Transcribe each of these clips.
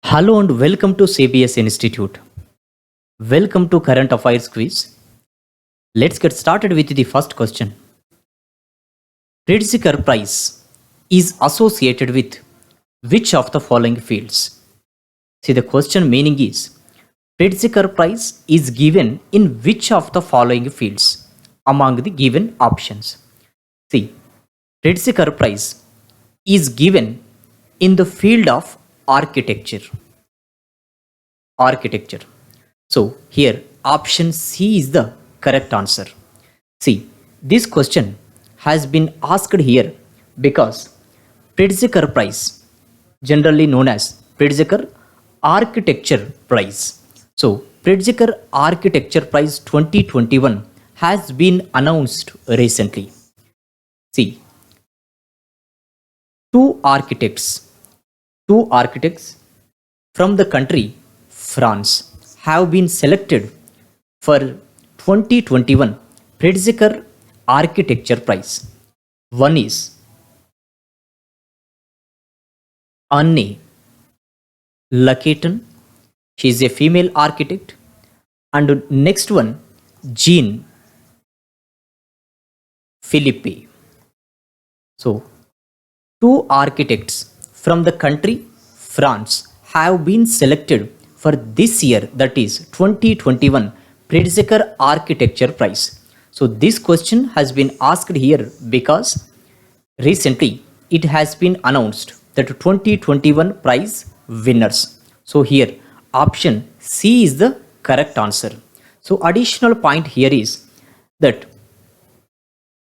Hello and welcome to CBS Institute. Welcome to Current Affairs Quiz. Let's get started with the first question. Pritzker Prize is associated with which of the following fields? See, the question meaning is Pritzker Prize is given in which of the following fields among the given options? See, Pritzker Prize is given in the field of architecture. So here option C is the correct answer. See, this question has been asked here because Pritzker Prize, generally known as Pritzker Architecture Prize. So Pritzker Architecture Prize 2021 has been announced recently. See, two architects from the country France have been selected for 2021 Pritzker Architecture Prize. One is Anne Lacaton, she is a female architect, and next one Jean Philippe. So, two architects from the country France have been selected for this year, that is 2021 Pritzker Architecture Prize. So this question has been asked here because recently it has been announced that 2021 prize winners. So here option C is the correct answer. So additional point here is that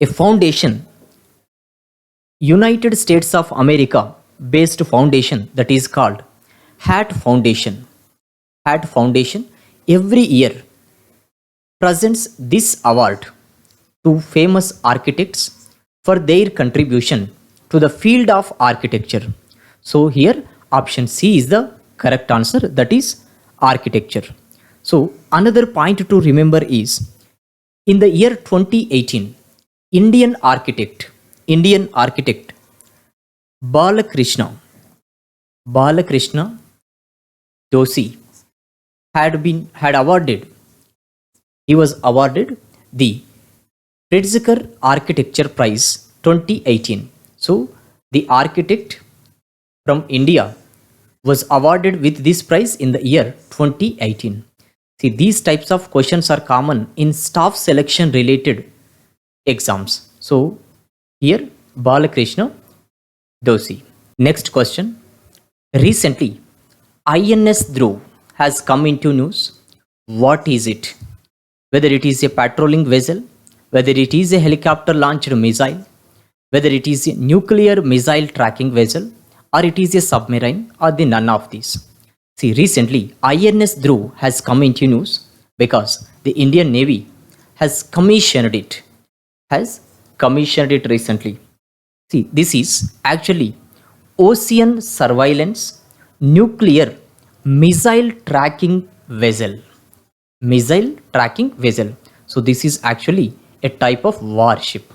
a foundation, United States of America based foundation, that is called Hat Foundation every year presents this award to famous architects for their contribution to the field of architecture. So here option C is the correct answer, that is architecture. So another point to remember is in the year 2018 Indian architect Balakrishna Doshi he was awarded the Pritzker Architecture Prize 2018. So the architect from India was awarded with this prize in the year 2018. See, these types of questions are common in staff selection related exams. So here Balakrishna Doshi. Next question. Recently INS Dhruv has come into news. What is it? Whether it is a patrolling vessel, whether it is a helicopter launched missile, whether it is a nuclear missile tracking vessel, or it is a submarine, or the none of these. See, recently INS Dhruv has come into news because the Indian Navy has commissioned it. Recently. See, this is actually ocean surveillance nuclear missile tracking vessel. So this is actually a type of warship.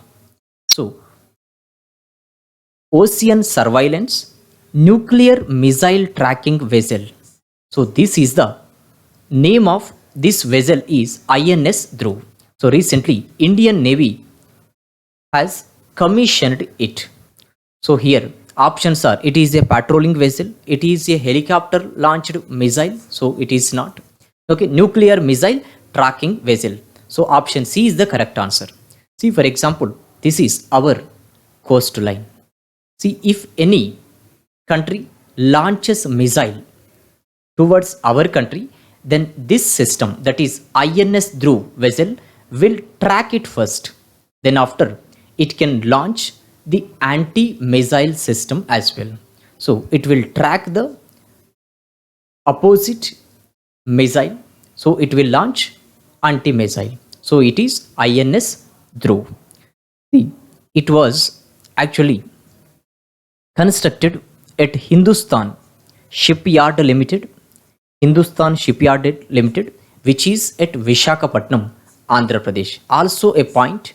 So ocean surveillance nuclear missile tracking vessel. So this is the name of this vessel is INS Dhruv. So recently Indian Navy has commissioned it. So here options are it is a patrolling vessel, it is a helicopter launched missile, so it is not. Okay, nuclear missile tracking vessel. So option C is the correct answer. See, for example, this is our coastline. See, if any country launches missile towards our country, then this system, that is INS Dhruv vessel, will track it first. Then after it can launch the anti-missile system as well. So it will track the opposite missile. So it will launch anti-missile. So it is INS Dhruv. See, it was actually constructed at Hindustan Shipyard Limited, which is at Visakhapatnam, Andhra Pradesh. Also a point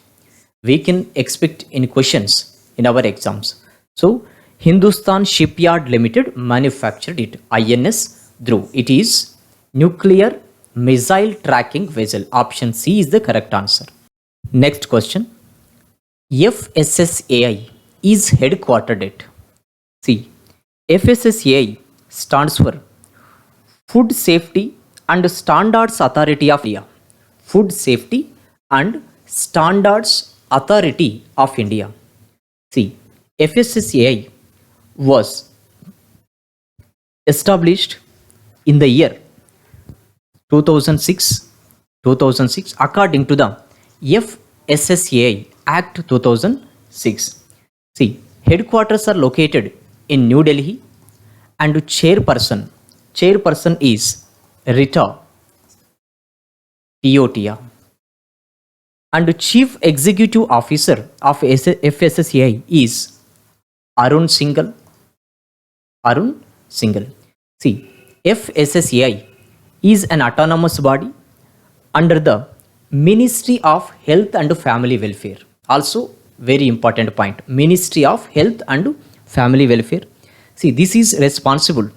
we can expect in questions in our exams. So Hindustan Shipyard Limited manufactured it, INS Dhruv. It is nuclear missile tracking vessel. Option C is the correct answer. Next question. FSSAI is headquartered at. See, FSSAI stands for Food Safety and Standards Authority of India. Food Safety and Standards Authority of India. See, FSSAI was established in the year 2006 according to the FSSAI Act 2006. See, headquarters are located in New Delhi and chairperson is Rita Tiotia, and chief executive officer of FSSAI is Arun Singhal. See, FSSAI is an autonomous body under the Ministry of Health and Family Welfare. Also, very important point, Ministry of Health and Family Welfare. See, this is responsible.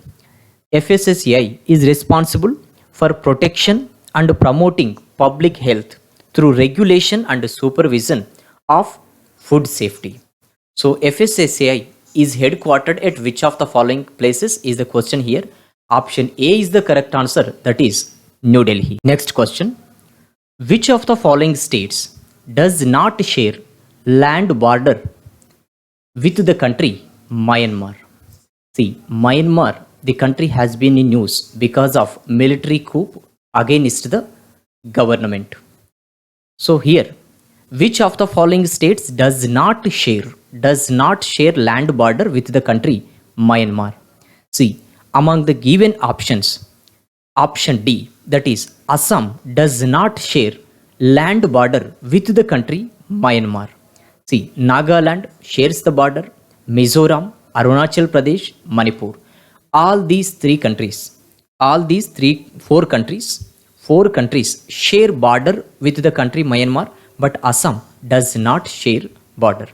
FSSAI is responsible for protection and promoting public health through regulation and supervision of food safety. So, FSSAI is headquartered at which of the following places is the question here. Option A is the correct answer, that is New Delhi. Next question. Which of the following states does not share land border with the country Myanmar? See, Myanmar, the country has been in news because of military coup against the government. So here, which of the following states does not share land border with the country Myanmar? See, among the given options, option D, that is Assam, does not share land border with the country Myanmar. See, Nagaland shares the border, Mizoram, Arunachal Pradesh, Manipur. All these four countries share border with the country Myanmar, but Assam does not share border.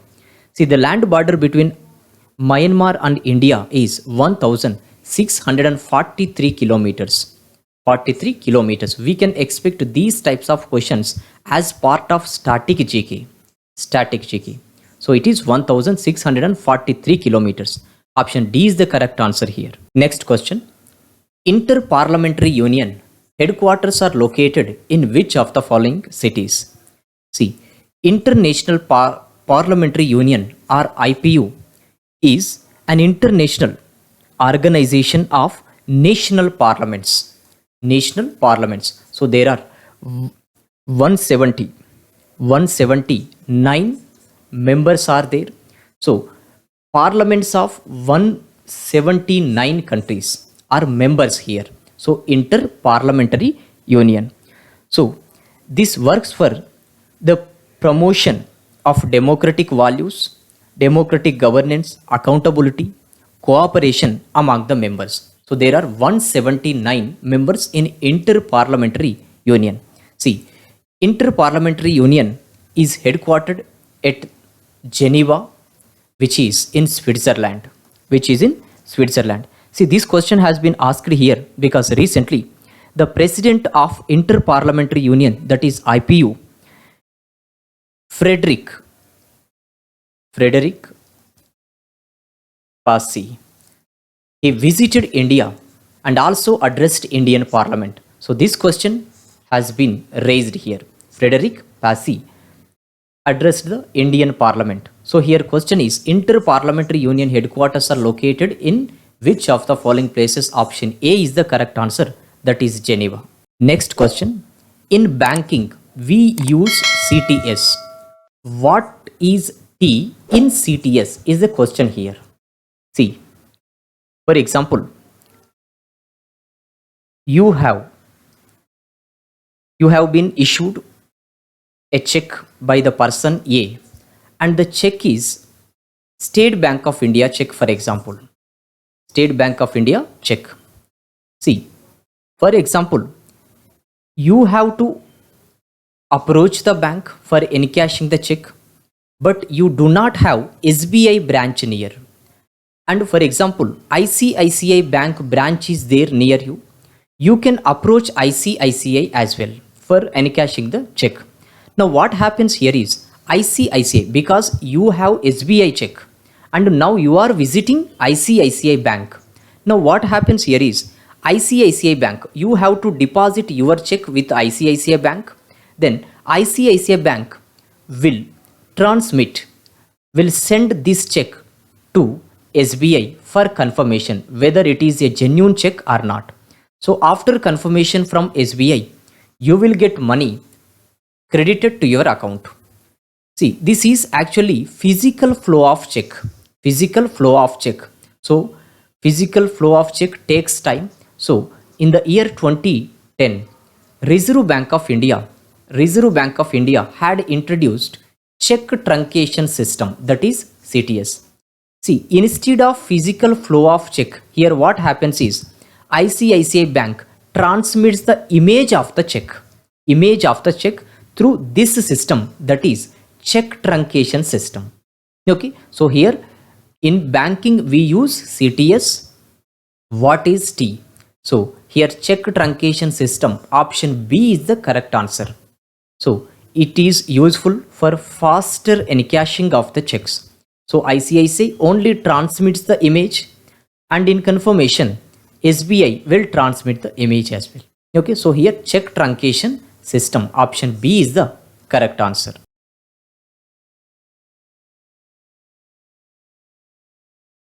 See, the land border between Myanmar and India is 1643 kilometers. 43 kilometers. We can expect these types of questions as part of static GK. So it is 1643 kilometers. Option D is the correct answer here. Next question. Inter-Parliamentary Union headquarters are located in which of the following cities? See, International Parliamentary Union or IPU is an international organization of national parliaments. So there are 179 members are there. So parliaments of 179 countries are members here. So Inter-Parliamentary Union. So this works for the promotion of democratic values, democratic governance, accountability, cooperation among the members. So there are 179 members in Inter-Parliamentary Union. See, Inter-Parliamentary Union is headquartered at Geneva, which is in Switzerland. See, this question has been asked here because recently the president of Inter-Parliamentary Union, that is IPU, Frederick Passy, he visited India and also addressed Indian Parliament. So this question has been raised here. Frederick Passy addressed the Indian Parliament. So here question is, Inter-Parliamentary Union headquarters are located in which of the following places? Option A is the correct answer, that is Geneva. Next question. In banking, we use CTS. What is T in CTS is the question here. See, for example, you have been issued a check by the person A, and the check is State Bank of India check, for example. State Bank of India check. See, for example, you have to approach the bank for encashing the check, but you do not have SBI branch near, and for example ICICI Bank branch is there near you, you can approach ICICI as well for encashing the check. Now what happens here is ICICI, because you have SBI check and now you are visiting ICICI Bank. Now what happens here is ICICI Bank, you have to deposit your check with ICICI Bank. Then ICICI Bank will send this check to SBI for confirmation whether it is a genuine check or not. So after confirmation from SBI, you will get money credited to your account. See, this is actually physical flow of check. Physical flow of check. So physical flow of check takes time. So in the year 2010, Reserve Bank of India had introduced check truncation system, that is CTS. See, instead of physical flow of check, here what happens is ICICI Bank transmits the image of the check through this system, that is check truncation system. Okay, so here in banking we use CTS. What is T? So here check truncation system, option B is the correct answer. So it is useful for faster encashing of the checks. So ICICI only transmits the image, and in confirmation SBI will transmit the image as well. Okay, so here check truncation system, option B is the correct answer.